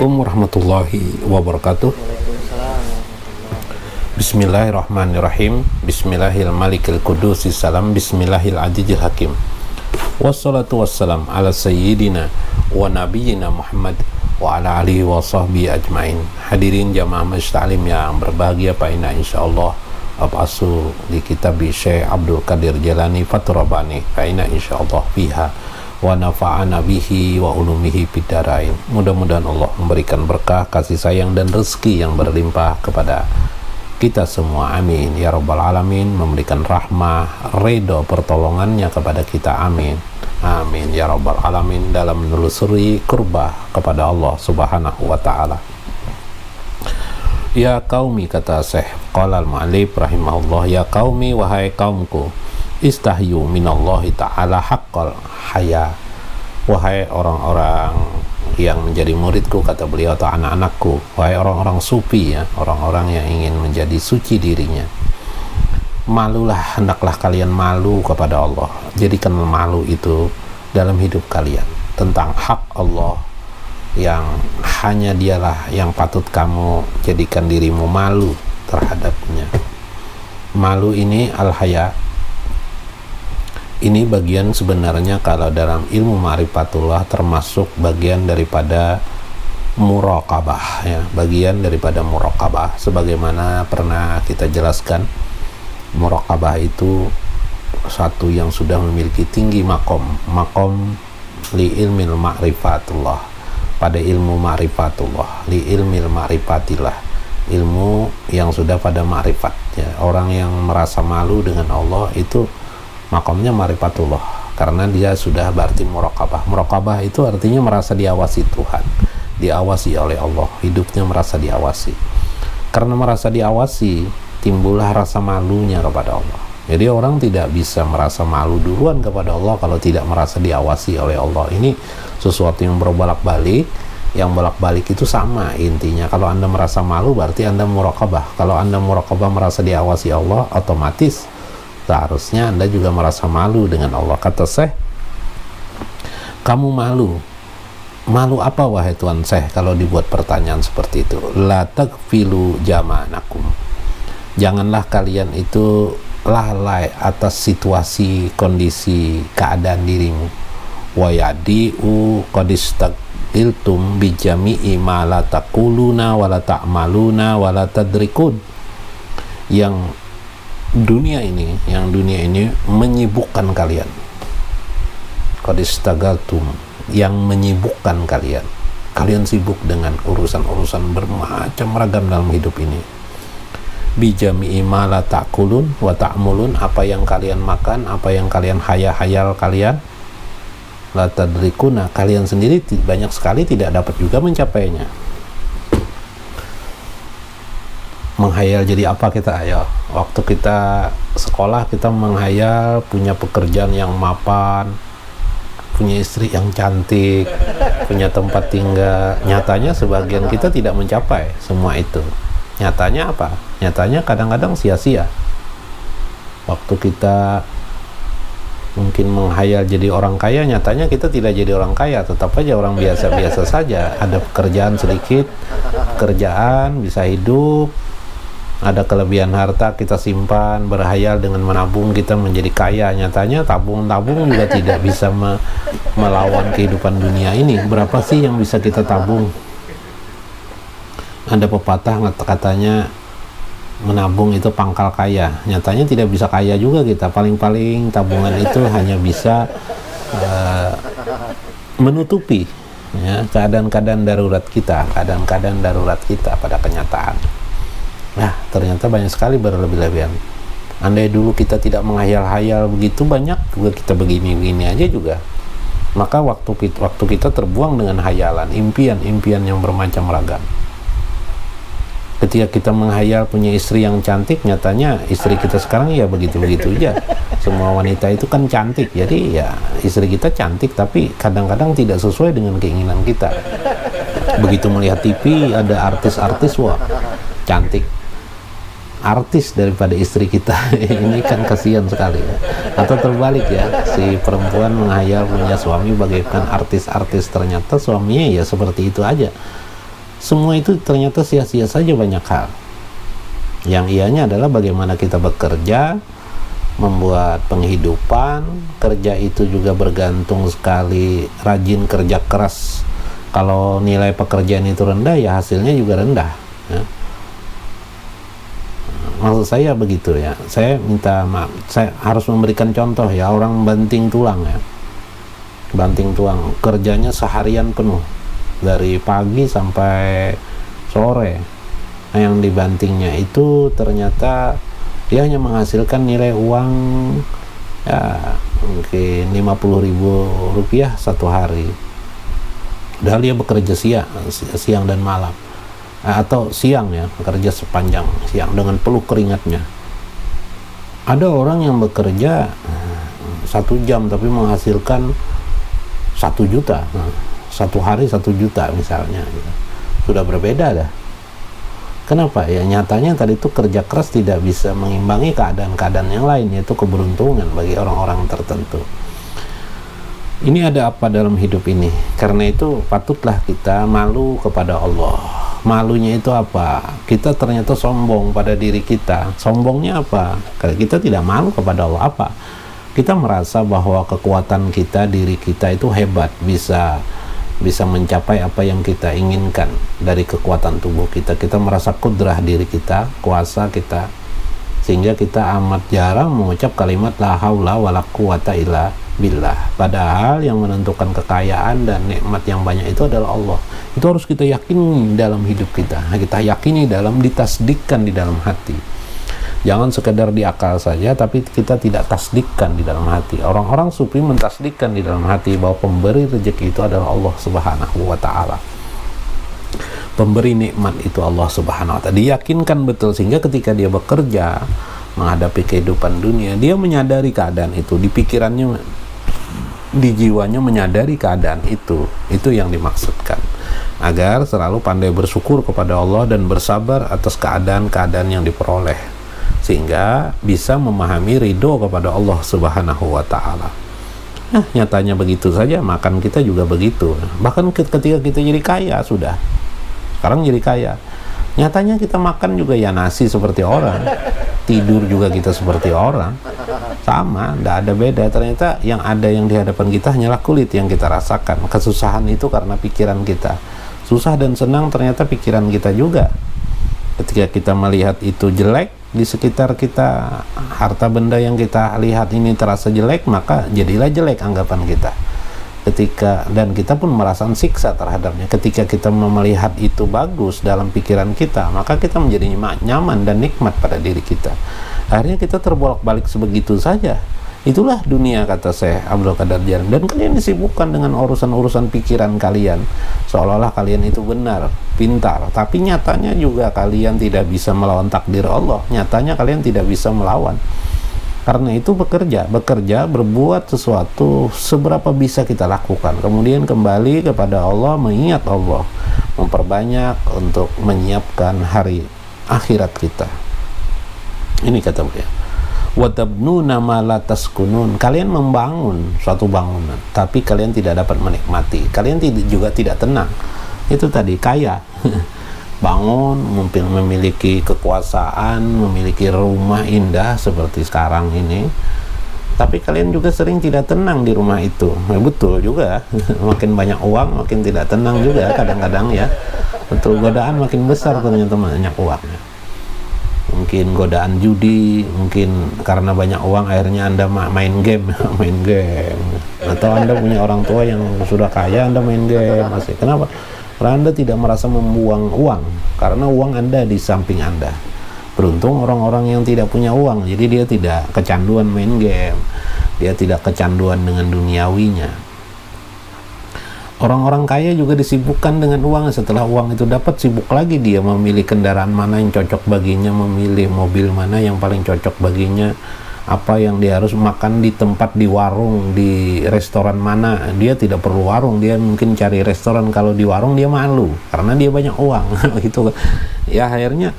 Assalamualaikum warahmatullahi wabarakatuh. Bismillahirrahmanirrahim. Bismillahirrahmanirrahim. Salam. Bismillahirrahmanirrahim. Hakim. Wassalatu wassalam ala sayyidina wa nabiyyina Muhammad wa ala alihi wa sahbihi ajmain. Hadirin jamaah Majlis Ta'lim yang berbahagia, Pak Ina insyaallah abasu di kitab Syekh Abdul Qadir Jalani Faturabani Pak Ina insyaallah fiha wa nafa'ana bihi wa ulumihi bidarain. Mudah-mudahan Allah memberikan berkah, kasih sayang dan rezeki yang berlimpah kepada kita semua, amin ya rabbal alamin. Memberikan rahmah, ridho, pertolongannya kepada kita, amin amin ya rabbal alamin, dalam menelusuri kurbah kepada Allah subhanahu wa ta'ala. Ya qaumi, kata Syekh qala al-mu'allif rahimahullah, ya qaumi, wahai kaumku, istahyu minallahi ta'ala haqqal haya. Wahai orang-orang yang menjadi muridku, kata beliau, atau anak-anakku, wahai orang-orang sufi, ya, orang-orang yang ingin menjadi suci dirinya, malulah, hendaklah kalian malu kepada Allah. Jadikan malu itu dalam hidup kalian tentang hak Allah yang hanya dialah yang patut kamu jadikan dirimu malu terhadapnya. Malu ini al-haya, ini bagian sebenarnya kalau dalam ilmu ma'rifatullah termasuk bagian daripada muraqabah, ya, bagian daripada muraqabah. Sebagaimana pernah kita jelaskan, muraqabah itu satu yang sudah memiliki tinggi makom li ilmil ma'rifatullah, pada ilmu ma'rifatullah, li ilmil ma'rifatillah, ilmu yang sudah pada ma'rifat, ya. Orang yang merasa malu dengan Allah itu makomnya ma'rifatullah, karena dia sudah berarti muraqabah. Muraqabah itu artinya merasa diawasi Tuhan, diawasi oleh Allah, hidupnya merasa diawasi. Karena merasa diawasi, timbullah rasa malunya kepada Allah. Jadi orang tidak bisa merasa malu duluan kepada Allah kalau tidak merasa diawasi oleh Allah. Ini sesuatu yang berbolak-balik, yang bolak-balik itu sama intinya. Kalau Anda merasa malu berarti Anda muraqabah. Kalau Anda muraqabah merasa diawasi Allah, otomatis seharusnya Anda juga merasa malu dengan Allah. Kata Syekh, kamu malu. Malu apa wahai Tuan Syekh? Kalau dibuat pertanyaan seperti itu, la takfilu jamanakum, janganlah kalian itu lalai atas situasi, kondisi, keadaan dirimu. Wa yadi'u qadistaqiltum bijami'i ma la taquluna wa la ta'maluna wa la tadrikun. Yang dunia ini menyibukkan kalian. Qadistagaltum, yang menyibukkan kalian. Kalian sibuk dengan urusan-urusan bermacam ragam dalam hidup ini. Bijami'i ma la ta'kulun wa ta'mulun, apa yang kalian makan, apa yang kalian hayal kalian, la tadrikuna, kalian sendiri banyak sekali tidak dapat juga mencapainya. Menghayal jadi apa kita? Ayo, waktu kita sekolah kita menghayal punya pekerjaan yang mapan, punya istri yang cantik, punya tempat tinggal. Nyatanya sebagian kita tidak mencapai semua itu. Nyatanya apa? Nyatanya kadang-kadang sia-sia. Waktu kita mungkin menghayal jadi orang kaya, nyatanya kita tidak jadi orang kaya, tetap aja orang biasa-biasa saja. Ada pekerjaan sedikit, pekerjaan bisa hidup, ada kelebihan harta kita simpan, berhayal dengan menabung kita menjadi kaya. Nyatanya tabung-tabung juga tidak bisa melawan kehidupan dunia ini. Berapa sih yang bisa kita tabung? Ada pepatah katanya menabung itu pangkal kaya. Nyatanya tidak bisa kaya juga kita. Paling-paling tabungan itu hanya bisa menutupi, ya, keadaan-keadaan darurat kita, pada kenyataan. Nah, ternyata banyak sekali berlebih-lebihan. Andai dulu kita tidak menghayal-hayal begitu banyak, juga kita begini-begini aja juga. Maka waktu kita terbuang dengan hayalan, impian-impian yang bermacam ragam. Ketika kita menghayal punya istri yang cantik, nyatanya istri kita sekarang ya begitu-begitu aja. Semua wanita itu kan cantik, jadi ya istri kita cantik, tapi kadang-kadang tidak sesuai dengan keinginan kita. Begitu melihat TV ada artis-artis, wah cantik, artis daripada istri kita. Ini kan kasihan sekali, ya. Atau terbalik, ya, si perempuan menghayal punya suami bagaikan artis-artis, ternyata suaminya ya seperti itu aja. semua itu ternyata sia-sia saja banyak hal. Yang ianya adalah bagaimana kita bekerja, membuat penghidupan. Kerja itu juga bergantung sekali, rajin kerja keras. Kalau nilai pekerjaan itu rendah, ya hasilnya juga rendah ya. Maksud saya begitu ya. Saya minta maaf, saya harus memberikan contoh ya. Orang banting tulang ya, banting tulang, kerjanya seharian penuh dari pagi sampai sore. Nah, yang dibantingnya itu ternyata dia hanya menghasilkan nilai uang ya mungkin 50.000 rupiah satu hari. Padahal dia bekerja siang dan malam, atau siang ya, bekerja sepanjang siang dengan peluh keringatnya. Ada orang yang bekerja 1 jam tapi menghasilkan 1 juta, satu hari 1 juta misalnya gitu. Sudah berbeda dah. Kenapa? Ya nyatanya tadi itu kerja keras tidak bisa mengimbangi keadaan-keadaan yang lain, yaitu keberuntungan bagi orang-orang tertentu. Ini ada apa dalam hidup ini? Karena itu patutlah kita malu kepada Allah. Malunya itu apa? Kita ternyata sombong pada diri kita. Sombongnya apa? Karena kita tidak malu kepada Allah. Apa? Kita merasa bahwa kekuatan kita, diri kita itu hebat, bisa mencapai apa yang kita inginkan dari kekuatan tubuh kita. Kita merasa kudrah diri kita, kuasa kita, sehingga kita amat jarang mengucap kalimat la haula wala quwata illa billah. Padahal yang menentukan kekayaan dan nikmat yang banyak itu adalah Allah. Itu harus kita yakini dalam hidup kita. Kita yakini dalam, ditasdikkan di dalam hati. Jangan sekedar di akal saja, tapi kita tidak tasdikkan di dalam hati. Orang-orang sufi mentasdikkan di dalam hati bahwa pemberi rezeki itu adalah Allah Subhanahu wa ta'ala. Pemberi nikmat itu Allah Subhanahu wa ta'ala. Diyakinkan betul, sehingga ketika dia bekerja menghadapi kehidupan dunia, dia menyadari keadaan itu, di pikirannya, di jiwanya menyadari keadaan itu yang dimaksudkan, agar selalu pandai bersyukur kepada Allah dan bersabar atas keadaan-keadaan yang diperoleh, sehingga bisa memahami ridho kepada Allah Subhanahu wa ta'ala. Nah, nyatanya begitu saja, makan kita juga begitu. Bahkan ketika kita jadi kaya, sudah sekarang jadi kaya, nyatanya kita makan juga ya nasi seperti orang, tidur juga kita seperti orang, sama, tidak ada beda. Ternyata yang ada yang di hadapan kita hanyalah kulit yang kita rasakan. Kesusahan itu karena pikiran kita. Susah dan senang ternyata pikiran kita juga. Ketika kita melihat itu jelek di sekitar kita, harta benda yang kita lihat ini terasa jelek, maka jadilah jelek anggapan kita. Dan kita pun merasa siksa terhadapnya. Ketika kita melihat itu bagus dalam pikiran kita, maka kita menjadi nyaman dan nikmat pada diri kita. Akhirnya kita terbolak-balik sebegitu saja. Itulah dunia, kata Syekh Abdul Qadir Jailani. Dan kalian disibukkan dengan urusan-urusan pikiran kalian, seolah-olah kalian itu benar, pintar, tapi nyatanya juga kalian tidak bisa melawan takdir Allah. Nyatanya kalian tidak bisa melawan. Karena itu bekerja, berbuat sesuatu seberapa bisa kita lakukan, kemudian kembali kepada Allah, mengingat Allah, memperbanyak untuk menyiapkan hari akhirat kita. Ini kata beliau, watabnuna ma la taskunun, kalian membangun suatu bangunan tapi kalian tidak dapat menikmati, kalian juga tidak tenang. Itu tadi kaya bangun, memiliki kekuasaan, memiliki rumah indah seperti sekarang ini, tapi kalian juga sering tidak tenang di rumah itu. Betul juga, makin banyak uang makin tidak tenang juga kadang-kadang ya. Betul, godaan makin besar ternyata banyak uangnya. Mungkin godaan judi, mungkin karena banyak uang akhirnya Anda main game atau Anda punya orang tua yang sudah kaya, Anda main game masih. Kenapa? Karena Anda tidak merasa membuang uang, karena uang Anda di samping Anda. Beruntung orang-orang yang tidak punya uang, jadi dia tidak kecanduan main game, dia tidak kecanduan dengan duniawinya. Orang-orang kaya juga disibukkan dengan uang. Setelah uang itu dapat, sibuk lagi dia memilih kendaraan mana yang cocok baginya, memilih mobil mana yang paling cocok baginya, apa yang dia harus makan di tempat, di warung, di restoran mana. Dia tidak perlu warung, dia mungkin cari restoran. Kalau di warung dia malu karena dia banyak uang gitu. Ya akhirnya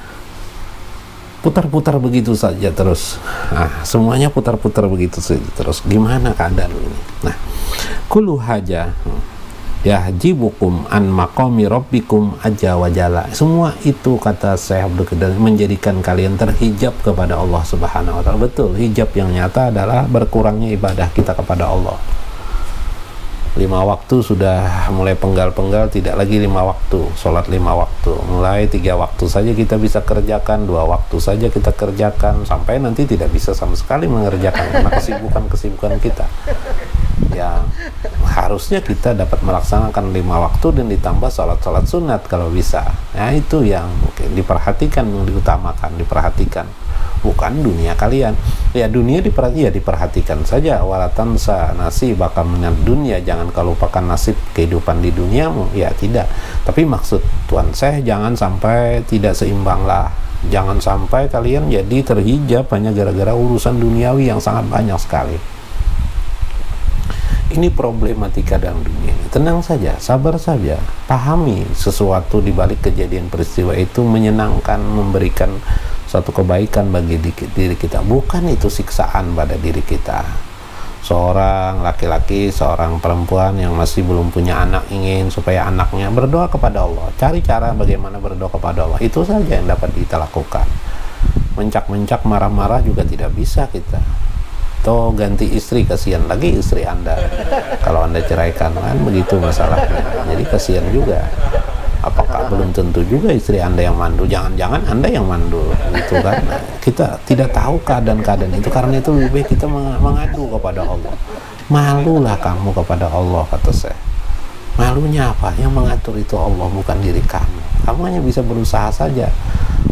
putar-putar begitu saja terus. Nah, semuanya putar-putar begitu saja terus. Gimana keadaan ini? Nah, kulu haja, yahjibukum an maqami rabbikum azza wa jalla. Semua itu, kata Syekh Abdul Qadir, menjadikan kalian terhijab kepada Allah Subhanahu wa taala. Betul, hijab yang nyata adalah berkurangnya ibadah kita kepada Allah. 5 waktu sudah mulai penggal-penggal, tidak lagi 5 waktu, sholat 5 waktu, mulai 3 waktu saja kita bisa kerjakan, 2 waktu saja kita kerjakan, sampai nanti tidak bisa sama sekali mengerjakan karena kesibukan kita. Ya, harusnya kita dapat melaksanakan 5 waktu dan ditambah sholat-sholat sunat kalau bisa. Nah, itu yang mungkin diperhatikan, yang diutamakan, diperhatikan. Bukan dunia kalian. Ya, dunia diperhatikan saja. Walatansa nasibaka minad dunya, jangan kau lupakan nasib kehidupan di duniamu. Ya, tidak. Tapi maksud Tuan Syekh, jangan sampai tidak seimbang lah. Jangan sampai kalian jadi terhijab hanya gara-gara urusan duniawi yang sangat banyak sekali. Ini problematika dalam dunia ini. Tenang saja, sabar saja, pahami sesuatu di balik kejadian peristiwa itu menyenangkan, memberikan suatu kebaikan bagi diri kita, bukan itu siksaan pada diri kita. Seorang laki-laki, seorang perempuan yang masih belum punya anak ingin supaya anaknya berdoa kepada Allah, cari cara bagaimana berdoa kepada Allah, itu saja yang dapat kita lakukan. Mencak-mencak, marah-marah juga tidak bisa kita. Atau ganti istri, kasihan lagi istri Anda kalau Anda ceraikan, kan begitu masalahnya. Jadi kasihan juga. Apakah belum tentu juga istri Anda yang mandu, jangan-jangan Anda yang mandu, gitu kan. Nah, kita tidak tahu keadaan-keadaan itu, karena itu lebih baik kita mengadu kepada Allah. Malulah kamu kepada Allah, kata saya. Malunya apa? Yang mengatur itu Allah, bukan diri kamu. Kamu hanya bisa berusaha saja.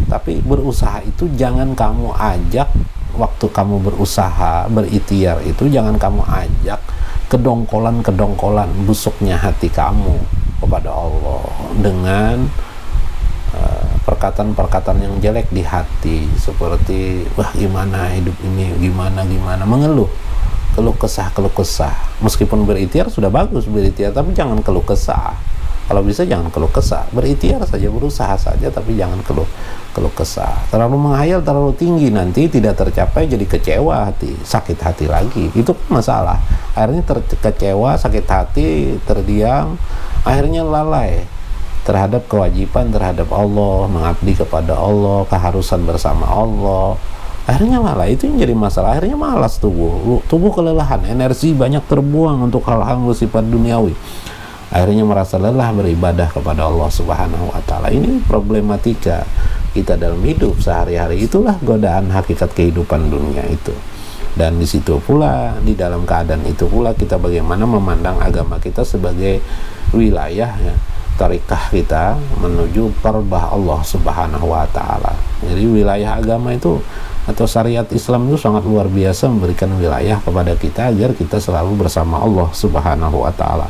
Tapi berusaha itu jangan kamu ajak, waktu kamu berusaha, berikhtiar itu jangan kamu ajak kedongkolan busuknya hati kamu kepada Allah dengan perkataan-perkataan yang jelek di hati, seperti wah gimana hidup ini, gimana mengeluh, keluh kesah. Meskipun berikhtiar sudah bagus berikhtiar, tapi jangan keluh kesah. Kalau bisa jangan keluh kesah, berikhtiar saja, berusaha saja, tapi jangan keluh kesah. Terlalu menghayal, terlalu tinggi, nanti tidak tercapai, jadi kecewa hati, sakit hati lagi. Itu masalah. Akhirnya kecewa, sakit hati, terdiam, akhirnya lalai terhadap kewajiban terhadap Allah, mengabdi kepada Allah, keharusan bersama Allah. Akhirnya lalai, itu yang jadi masalah. Akhirnya malas tubuh kelelahan, energi banyak terbuang untuk hal-hal bersifat duniawi. Akhirnya merasa lelah beribadah kepada Allah Subhanahu wa taala. Ini problematika kita dalam hidup sehari-hari. Itulah godaan hakikat kehidupan dunia itu. Dan di situ pula, di dalam keadaan itu pula, kita bagaimana memandang agama kita sebagai wilayah, ya, tarikah kita menuju perbah Allah Subhanahu wa taala. Jadi wilayah agama itu atau syariat Islam itu sangat luar biasa, memberikan wilayah kepada kita agar kita selalu bersama Allah Subhanahu wa taala.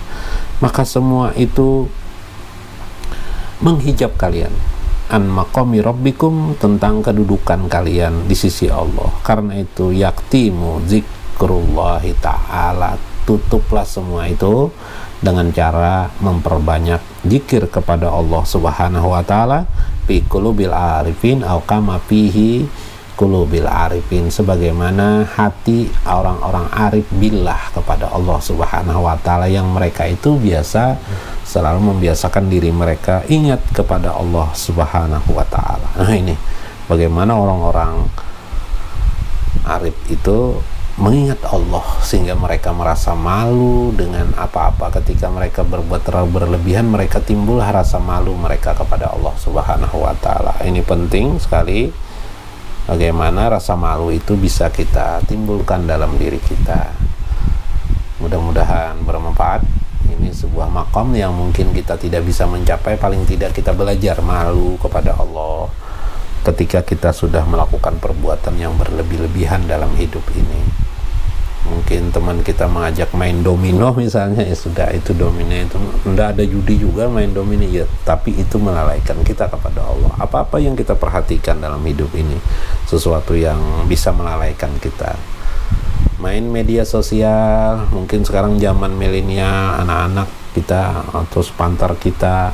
Maka semua itu menghijab kalian an maqami rabbikum, tentang kedudukan kalian di sisi Allah. Karena itu yaktimu zikrullahi ta'ala, tutuplah semua itu dengan cara memperbanyak zikir kepada Allah Subhanahu wa taala fi qulubil arifin au kama fihi qulubil arifin, sebagaimana hati orang-orang arif billah kepada Allah Subhanahu wa taala, yang mereka itu biasa selalu membiasakan diri mereka ingat kepada Allah Subhanahu wa taala. Nah, ini bagaimana orang-orang arif itu mengingat Allah sehingga mereka merasa malu dengan apa-apa. Ketika mereka berbuat terlalu berlebihan, mereka timbullah rasa malu mereka kepada Allah Subhanahu wa taala. Ini penting sekali, bagaimana rasa malu itu bisa kita timbulkan dalam diri kita. Mudah-mudahan bermanfaat. Ini sebuah makom yang mungkin kita tidak bisa mencapai, paling tidak kita belajar malu kepada Allah ketika kita sudah melakukan perbuatan yang berlebih-lebihan dalam hidup ini. Mungkin teman kita mengajak main domino misalnya, ya sudah, itu domino itu enggak ada judi juga, main domino ya, tapi itu melalaikan kita kepada Allah. Apa-apa yang kita perhatikan dalam hidup ini sesuatu yang bisa melalaikan kita. Main media sosial, mungkin sekarang zaman milenial, anak-anak kita atau sepantar kita,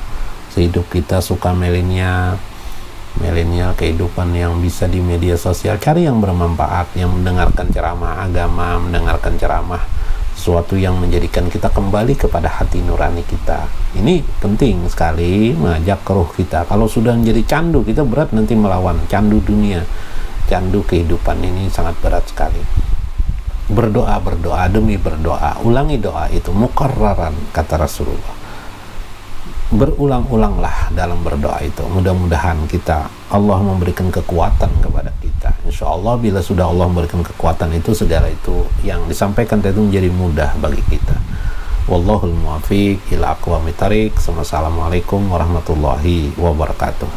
sehidup kita suka milenial kehidupan yang bisa di media sosial. Cari yang bermanfaat, yang mendengarkan ceramah agama, mendengarkan ceramah sesuatu yang menjadikan kita kembali kepada hati nurani kita. Ini penting sekali mengajak ke ruh kita. Kalau sudah menjadi candu, kita berat nanti melawan candu dunia, candu kehidupan. Ini sangat berat sekali. Berdoa demi berdoa, ulangi doa itu mukarraran, kata Rasulullah. Berulang-ulanglah dalam berdoa itu. Mudah-mudahan Allah memberikan kekuatan kepada kita. Insya Allah bila sudah Allah memberikan kekuatan itu, segala itu yang disampaikan itu menjadi mudah bagi kita. Wallahul muwaffiq ila aqwamit thariq. Assalamualaikum warahmatullahi wabarakatuh.